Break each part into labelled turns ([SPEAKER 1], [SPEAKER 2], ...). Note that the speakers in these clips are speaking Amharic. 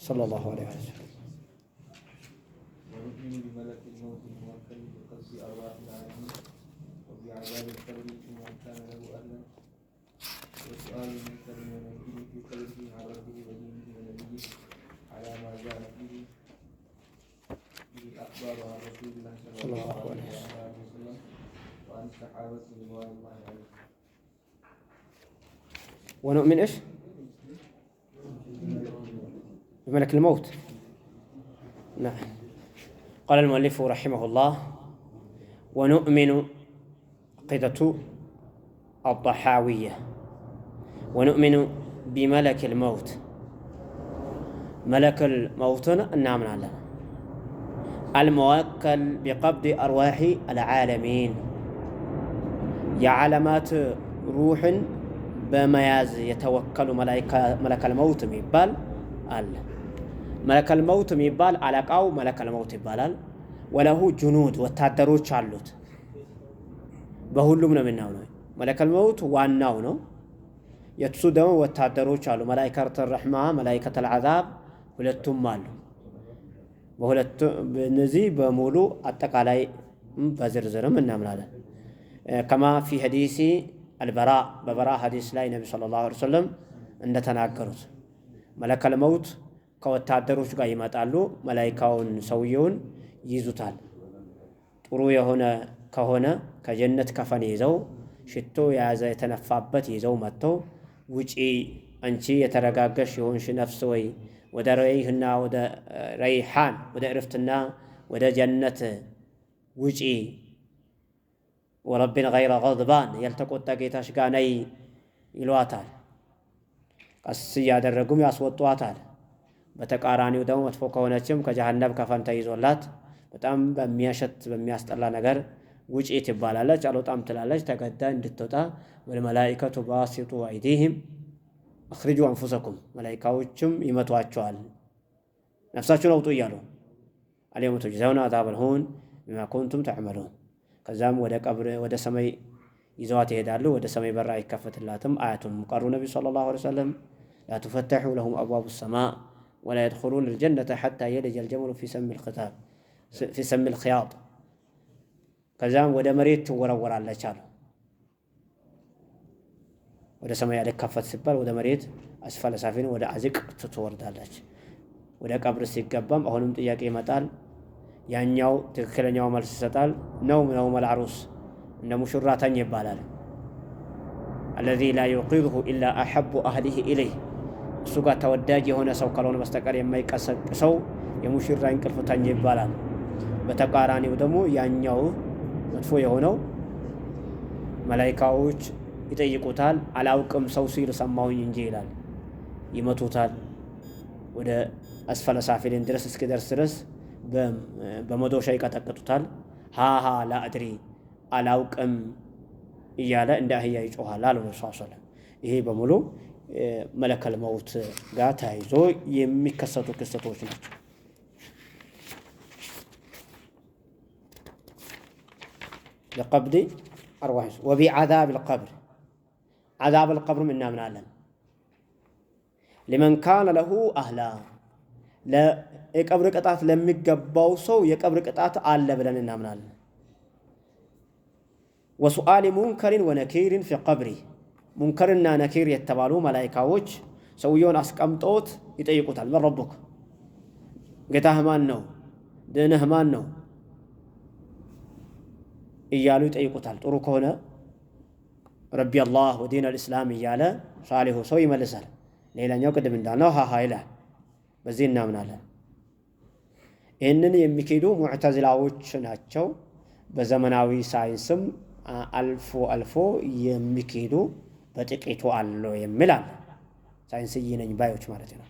[SPEAKER 1] صلى الله عليه وسلم.
[SPEAKER 2] ونؤمن بملك الموت الموكل بقبض أرواح العالمين وبعذاب القبر من كان له أهلا وسؤال المنكر ونكير في قلبه عن ربه ودينه ونبيه على ما جاء به الأخبار عن رسول الله صلى الله عليه وسلم وعن صحابته رضوان الله عليهم.
[SPEAKER 1] ونؤمن إيش؟ بملك الموت. نعم. قال المؤلف رحمه الله: ونؤمن عقيدة الطحاوية ونؤمن بملك الموت. ملك الموت نامنا على الموكل بقبض أرواح العالمين يا علامات روح بمياز يتوكل ملك الموت ميبال الله ملك الموت ميبال على قاو ملك الموت يبالال وله جنود وتادروች አሉት በሁሉም ነው የምናውቀው ملك الموت ዋናው ነው የሱ ደግሞ ወታደሮች አሉ መላእክተ الرحمة መላእክተ العذاب ሁለቱም አሉ በሁለቱ በነዚህ በሙሉ አጠቃላይ በዝርዝርም እናምናለን كما في حديث البراء ببراء حديث لا النبي صلى الله عليه وسلم እንደተናገሩት ملك الموت ከወታደሮች ጋር ይመጣሉ መላእክታውን ሰውየውን ይዙታል ጥሩ የሆነ ከሆነ ከጀነት ከፈን ይዘው ሽቶ ያዘ የተነፋበት ይዘው መጥተው ውጪ አንቺ የተረጋጋሽ የሆንሽ ነፍስ ወይ ወደ ረይህና ወደ ረይሃን ወደ እረፍትና ወደ ጀነት ውጪ ወረብን غير غضبان ያልተቆጣ ጌታሽ ጋር ነይ ይሏታል ቀስ ያደረጉም ያስወጧታል በተቃራኒው ደግሞ መጥፎ ከሆነችም ከጀሃነም ከፈን ተይዞላት በጣም በሚያሸት በሚያስጠላ ነገር ውጪ ትባላለች አልወጣም ትላለች ተገዳ እንድትወጣ ወለመላእክቱ ባሲጡ አይዲህም اخرجوا انفسكم መላእክቶችም ይመቷቸዋል ነፍሳችሁን አውጡ ይያሉ አለየውም ተጀዛውና عذاب الهون بما كنتم تعملون ከዛም ወደ ቀብር ወደ ሰማይ ይዘዋት ይሄዳሉ ወደ ሰማይ በራ ይከፈትላትም አያቱም ቀሩ ነብዩ ሰለላሁ ዐለይሂ ወሰለም لا تفتحوا لهم ابواب السماء ولا يدخلون الجنة حتى يلج الجمل في سم الخياط كذا وده مريت ورور على شال وده سماء عليك كفت سبال وده مريت أسفل سافين وده عزق تتورد على وده قبر سيقبام أهونم تياكي مطال يانيو تككلنيو مال ستال نوم العروس إن مشراتان يبالال الذي لا يوقظه إلا أحب أهله إليه ሱጋ ተወዳጅ የሆነ ሰው ካልሆነ በስተቀር የማይቀሰቅሰው የሙሽራ እንቅልፍ ተኛ ይባላል በተቃራኒው ደግሞ ያኛው መጥፎ የሆነው መላእክቶች ይጠይቁታል አላውቅም ሰው ሲል ሰማሁኝ እንጂ ይላል ይመቱታል ወደ አስፈለ ሳፊልን ድረስ እስኪደርስ ድረስ በመዶሻ ይቀጠቅጡታል ሃሃ ላአድሪ አላውቅም እያለ እንደ አህያ ይጮሃል አሉ ነብዩ ሰለላሁ ዐለይሂ ወሰለም ይሄ በሙሉ መለከል መውት ጋር ታይዞ የሚከሰቱ ክስተቶች ናቸው لقبض أرواح وبعذاب القبر عذاب القبر من نامنا لمن كان له أهلا لا يقبر قطعت لم يقباو سو يقبر قطعت አለ ብለን እናምናለን وسؤال منكر ونكير في قبره ሙንከርና ነኪር የተባሉ መላእክቶች ሰውየውን አስቀምጦት ይጠይቁታል ማን ረቡክ ጌታህ ማን ነው ደነህ ማን ነው እያሉ ይጠይቁታል ጥሩ ከሆነ ረቢ አላህ ወዲን الاسلام እያለ ሷሊሁ ሰው ይመልሳል ሌላኛው ቅድም እንዳልነው ሃሃ ይላል በዚህ እናምናለን ይህንን የሚከዱ ሙዕተዚላዎች ናቸው በዘመናዊ ሳይንስም አልፎ የሚከዱ በጥቂቱ አለው የሚላል ሳይንስይ ነኝ ባዮች ማለት ነው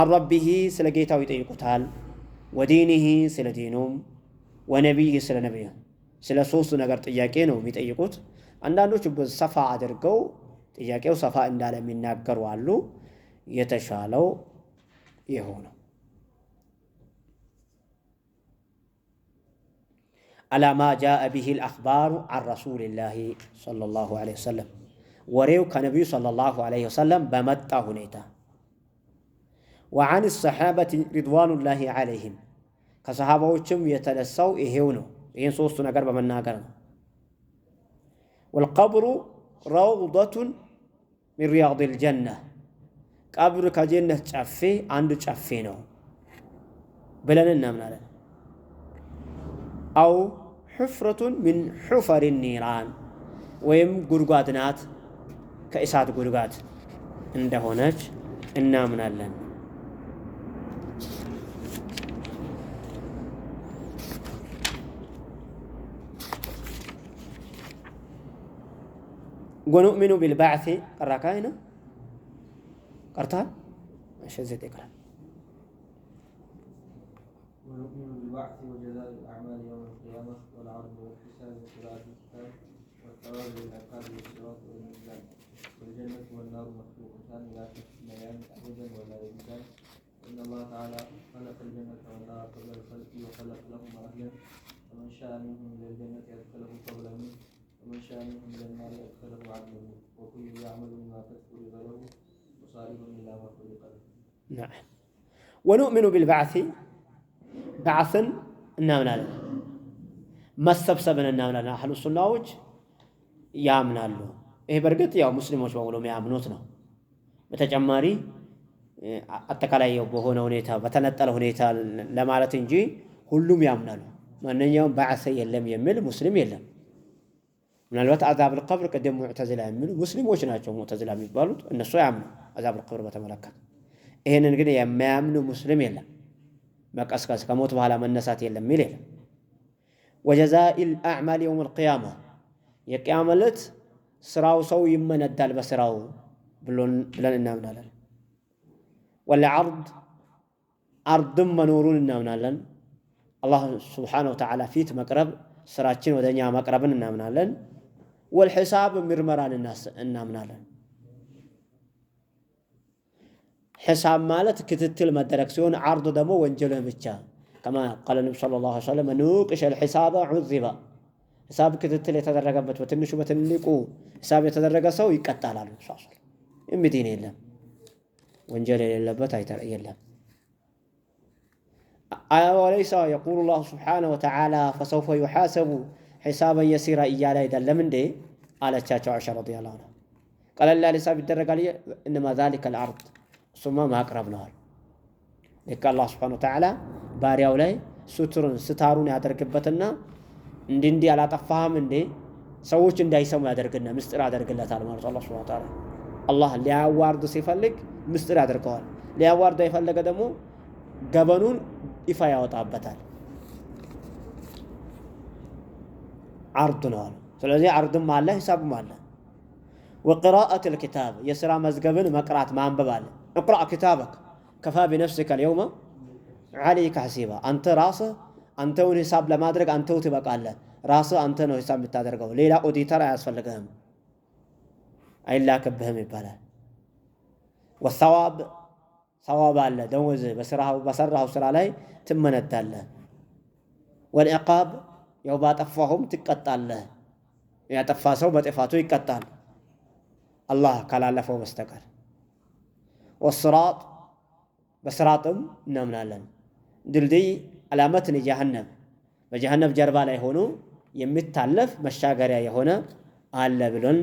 [SPEAKER 1] አረቢሂ ስለ ጌታው ይጠይቁታል ወዲኒሂ ስለ ዲኑም ወነቢይ ስለ ነብዩ ስለ ሶስቱ ነገር ጥያቄ ነው የሚጠይቁት አንዳንዶች በሰፋ አድርገው ጥያቄው ሰፋ እንዳለ የሚናገሩ አሉ የተሻለው ይሆነው على ما جاء به الأخبار عن رسول الله صلى الله عليه وسلم وريو كنبي صلى الله عليه وسلم بمتى هنيتا وعن الصحابة رضوان الله عليهم كصحابوچم يتلسوا ይሄው ነው ይሄን ሶስቱ ነገር በመናገር ነው والقبر روضة من رياض الجنة قبر ከጀነት ጫፌ አንድ ጫፌ ነው ብለን እናምናለን أو حفرة من حفر النيران ወይም ጉድጓድ ናት ከእሳት ጉድጓድ እንደሆነች እናምናለን ونؤمن بالبعث قرأكاينا قرأتها؟ ايش زيت اقرأ
[SPEAKER 2] ونؤمن بالبعث وجزاء الأعمال يوم القيامة والعرض والحساب وقراءة الكتاب والثواب والعقاب والصراط والميزان والجنة والنار مخلوقتان لا تفنيان أبدا ولا يزيدان إن الله تعالى خلق الجنة والنار قبل الخلق وخلق لهما أهلا ومن شاء منهم إلى الجنة أدخله قبل منه ومن شاء منهم إلى النار أدخله عدلا وكل يعمل ما تذكر له وصالح إلى ما خلق له.
[SPEAKER 1] نعم. ونؤمن بالبعث بعثا እናምናለን መሰብሰብን እናምናለን አህሉ ሱናዎች ያምናሉ ይሄ በርግጥ ያው ሙስሊሞች በሙሉ የሚያምኑት ነው በተጨማሪ አጠቃላይ በሆነ ሁኔታ በተነጠለ ሁኔታ ለማለት እንጂ ሁሉም ያምናሉ ማንኛውም ባዕሰ የለም የሚል ሙስሊም የለም ምናልባት አዛብ القبر ቀደም ሙዕተዚላ የሚሉ ሙስሊሞች ናቸው ሙዕተዚላ የሚባሉት እነሱ ያምኑ አዛብ القبر በተመለከተ ይሄንን ግን የማያምኑ ሙስሊም የለም መቀስቀስ ከሞት በኋላ መነሳት የለም ይላል وجزاء الأعمال يوم القيامة የቂያማ ዕለት ስራው ሰው ይመነዳል በስራው ብለን እናምናለን والعرض عرض منورون እናምናለን አላህ Subhanahu Wa Ta'ala ፊት መቅረብ ስራችን ወደኛ መቅረብን እናምናለን والحساب ምርመራን እናምናለን حساب ማለት ክትትል መደረግ ሲሆን عرض ደግሞ ወንጀልን ብቻ كما قال النبي صلى الله عليه وسلم نوقش الحساب عذب حساب ክትትል የተደረገበት በትንሹ በትልቁ حساب የተደረገ ሰው ይቀጣላል ሷስ እምዲን የለም ወንጀል የሌለበት የለም أوليس يقول الله سبحانه وتعالى فسوف يحاسب حسابا يسيرا إيالا يدلم دي على تشاچو عائشة رضي الله عنها قال الله لساب الدرجة لي إنما ذلك العرض ثم ما أقربنا لك الله سبحانه وتعالى بارياو لي ستارون ያደርግበትና እንዲህ አላጠፋህም እንዴ ሰዎች እንዳይሰሙ ያደርግና ምስጥር ያደርግለታል ማለት አላህ Subhanahu Wa Ta'ala አላህ ሊያዋርድ ሲፈልግ ምስጥር ያደርገዋል ሊያዋርድ የፈለገ ደግሞ ገበኑን ይፋ ያወጣበታል عرض ነው ስለዚህ عرضም አለ ሂሳብም አለ وقراءة الكتاب የሥራ መዝገብን መቅራት ማንበብ አለ اقرأ كتابك كفى بنفسك اليوم عليك حسيبا አንተ ራስህ አንተውን ሂሳብ ለማድረግ አንተው ትበቃለህ ራስህ አንተ ነው ሂሳብ የምታደርገው ሌላ ኦዲተር አያስፈልግህም አይላከብህም ይባላል والثواب ثواب አለ ደሞዝ በሰራው ስራ ላይ ትመነዳለህ والعقاب ያው ባጠፋሁም ትቀጣለህ ያጠፋ ሰው በጥፋቱ ይቀጣል አላህ ካላለፈው በስተቀር والصراط በስራጥም እናምናለን ድልድይ علامات جهنم በጀሃነም ጀርባ ላይ ሆኖ የሚታለፍ መሻገሪያ የሆነ አለ ብለን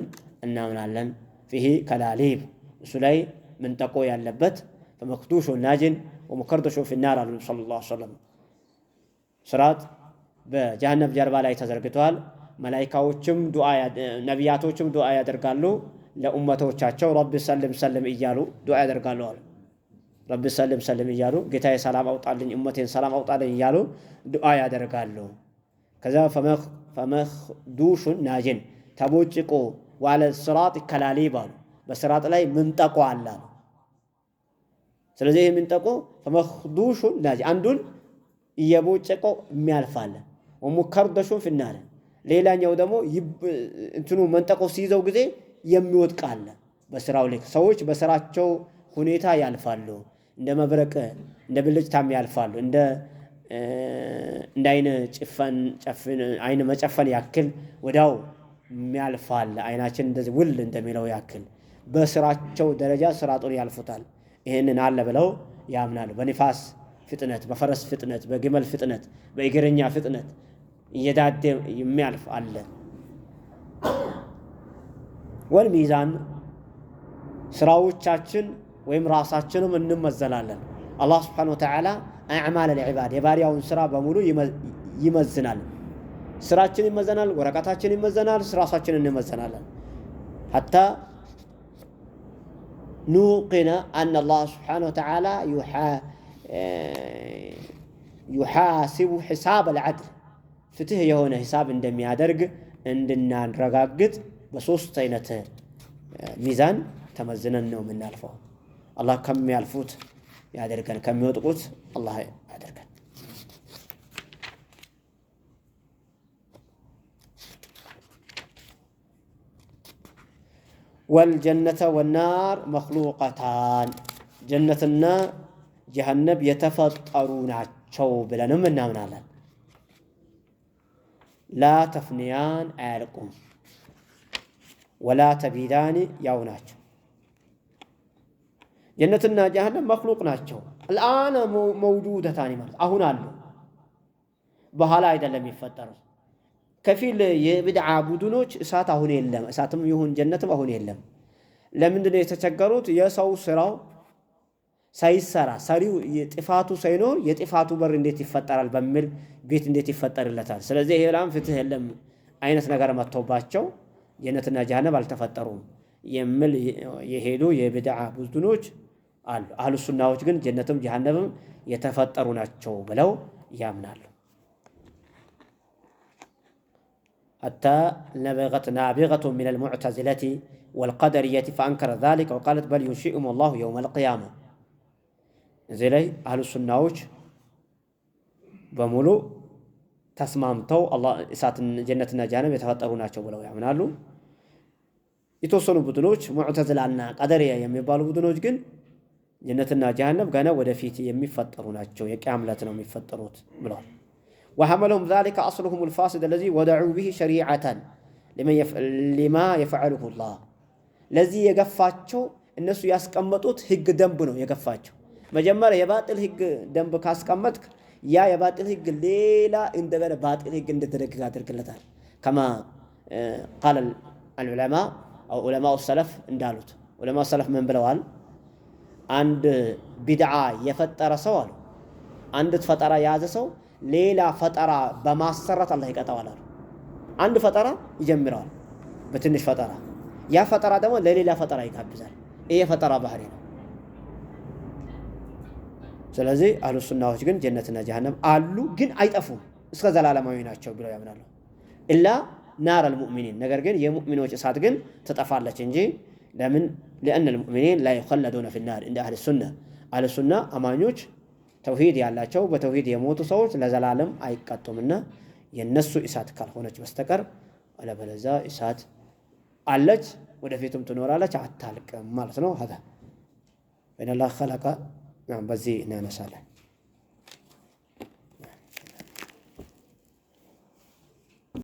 [SPEAKER 1] እናምናለን فيه كلاليب እሱ ላይ ምንጠቆ ያለበት فمخدوش ناجن ومكردش في النار صلى الله عليه وسلم صراط በጀሃነም ጀርባ ላይ ተዘርግቷል መላእክቶችም ዱዓ ነቢያቶችም ዱዓ ያደርጋሉ ለኡመቶቻቸው ረብ ሰልም ሰልም እያሉ ዱዓ ያደርጋሉ ረብ ሰልም ሰልም እያሉ ጌታዬ ሰላም አውጣልኝ ኡመቴን ሰላም አውጣልኝ እያሉ ዱዓ ያደርጋሉ ከዛ فمخدوش ناجن ተቦጭቆ وعلى الصراط كلاليب በስራጥ ላይ ምንጠቆ አለ ስለዚህ ምንጠቆ فمخدوش ناجن አንዱን እየቦጨቀው የሚያልፋል ወሙከርደሹ في النار ሌላኛው ደግሞ እንትኑ መንጠቆ ሲይዘው ጊዜ የሚወድቃል በስራው ላይ ሰዎች በስራቸው ሁኔታ ያልፋሉ እንደ መብረቅ እንደ ብልጭታም ያልፋሉ እንደ አይነ አይነ መጨፈን ያክል ወዳው የሚያልፋል አይናችን እንደዚህ ውል እንደሚለው ያክል በስራቸው ደረጃ ስራጡን ያልፉታል ይሄንን አለ ብለው ያምናሉ። በንፋስ ፍጥነት፣ በፈረስ ፍጥነት፣ በግመል ፍጥነት፣ በእግረኛ ፍጥነት እየዳደ የሚያልፍ አለ። ወልሚዛን ስራዎቻችን ወይም ራሳችንም እንመዘናለን። አላህ ስብሓነሁ ወተዓላ አዕማል ልዕባድ የባሪያውን ስራ በሙሉ ይመዝናል። ስራችን ይመዘናል፣ ወረቀታችን ይመዘናል፣ ራሳችን እንመዘናለን። ሐታ ኑቂነ አነ አላህ ስብሓነሁ ወተዓላ ዩሓሲቡ ሒሳብ አልዓድል ፍትህ የሆነ ሂሳብ እንደሚያደርግ እንድናረጋግጥ በሶስት አይነት ሚዛን ተመዝነን ነው የምናልፈው። አላህ ከሚያልፉት ያደርገን፣ ከሚወጥቁት አላህ ያደርገን። ወልጀነተ ወናር መክሉቀታን ጀነትና ጀሃነም የተፈጠሩ ናቸው ብለንም እናምናለን። ላ ተፍንያን አያልቁም፣ ወላ ተቢዳኒ ያው ናቸው። ጀነትና ጀሃነም መክሉቅ ናቸው። አልአነ መውጁደታኒ ማለት አሁን አሉ፣ በኋላ አይደለም የሚፈጠረው። ከፊል የብድዓ ቡድኖች እሳት አሁን የለም፣ እሳትም ይሁን ጀነትም አሁን የለም። ለምንድን ነው የተቸገሩት? የሰው ስራው ሳይሰራ ሰሪው ጥፋቱ ሳይኖር የጥፋቱ በር እንዴት ይፈጠራል በሚል ቤት እንዴት ይፈጠርለታል? ስለዚህ ይሄ ላም ፍትህ የለም አይነት ነገር መጥቶባቸው ጀነትና ጀሃነም አልተፈጠሩም የሚል የሄዱ የብድዓ ቡድኖች አሉ። አህሉ ሱናዎች ግን ጀነትም ጀሃነምም የተፈጠሩ ናቸው ብለው ያምናሉ። حتى نبغت نابغة من المعتزلة والقدرية فأنكر ذلك وقالت بل ينشئهم الله يوم القيامة. زي أهل السنة بمولو تسمامتو الله إسات جنتنا جانب يتفطرون أشوا ولو يعملوا يتوصلوا بدنوج معتزلة قدرية يميبالوا بدنوج جن جنتنا جانب قنا ودفيت يميفطرون أشوا يكاملتنا يميفطروت بلون. وحملهم ذلك أصلهم الفاسد الذي ودعوا به شريعة لما يفعله الله الذي يقفاتشو الناس يسكمتوت هج دنبنو يقفاتشو مجمّر يباطل هج دنب كاسكمتك يا يباطل هج ليلا اندغنا باطل هج اندترك كاتركلتال كما قال العلماء أو علماء السلف اندالوت علماء السلف من بلوال عند بدعة يفتر سوال عند فترة يازسو ሌላ ፈጠራ በማሰራት አላህ ይቀጣዋል። አንድ ፈጠራ ይጀምራል በትንሽ ፈጠራ፣ ያ ፈጠራ ደግሞ ለሌላ ፈጠራ ይጋብዛል። ይሄ ፈጠራ ባህሪ ነው። ስለዚህ አህሉ ሱናዎች ግን ጀነትና ጀሃነም አሉ፣ ግን አይጠፉም፣ እስከ ዘላለማዊ ናቸው ብለው ያምናሉ። ኢላ ናር አልሙእሚኒን ነገር ግን የሙእሚኖች እሳት ግን ትጠፋለች እንጂ ለምን? لأن المؤمنين لا يخلدون في النار عند أهل السنة أهل السنة أمانيوች ተውሂድ ያላቸው በተውሂድ የሞቱ ሰዎች ለዘላለም አይቀጡምና የነሱ እሳት ካልሆነች በስተቀር አለበለዚያ እሳት አለች፣ ወደፊትም ትኖራለች፣ አታልቅም ማለት ነው። هذا بين الله خلق በዚህ እናነሳለን።